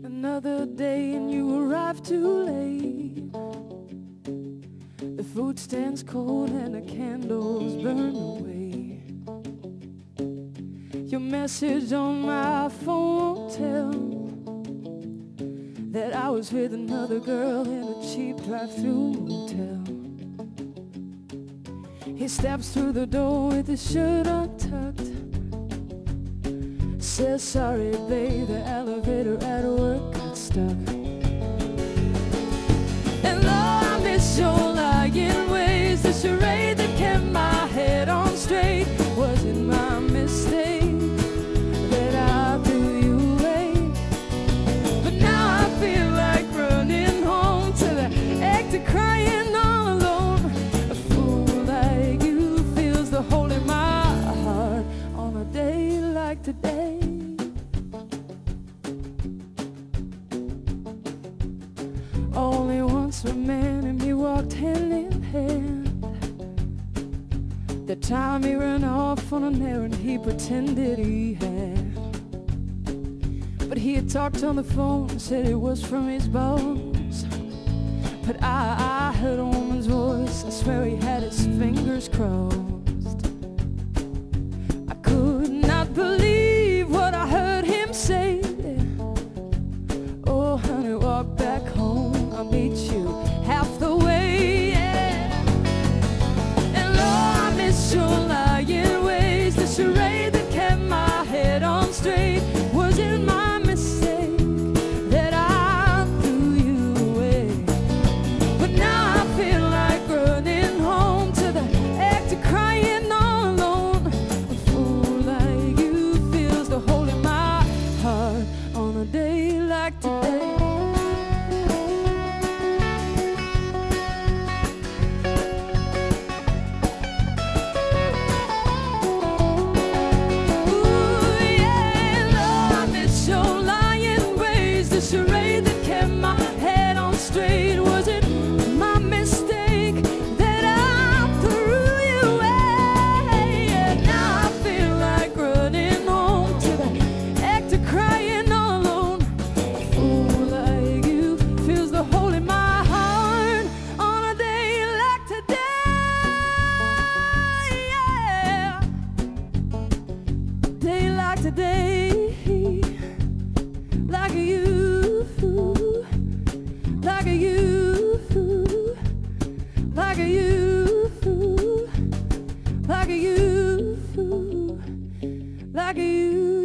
Another day and you arrive too late. The food stands cold and the candles burn away. Your message on my phone won't tell that I was with another girl in a cheap drive-through motel. He steps through the door with his shirt untucked, says, sorry babe, the elevator at work got stuck. And Lord, I miss your lying ways, the charade that kept my head on straight. Was it my mistake that I threw you away? But now I feel like running home to the act of crying all alone. A fool like you feels the hole in my heart on a day like today. Only once a man and me walked hand in hand. That time he ran off on an errand he pretended he had. But he had talked on the phone, said it was from his boss. But I heard a woman's voice, I swear he had his fingers crossed. I could not believe what I heard him say. Oh honey, walk back home, I'll meet you half the way, yeah. And Lord, I miss your lying ways, the charade that kept my head on straight. Was it my mistake that I threw you away? But now I feel like running home to the act of crying all alone. A fool like you feels the hole in my heart on a day like today. Charade that kept my head on straight. Was it my mistake that I threw you away? Yeah, now I feel like running home to the act of crying all alone. A fool like you feels the hole in my heart on a day like today. Yeah, day like today, like you. Like a you, like a you, like a you, like a you.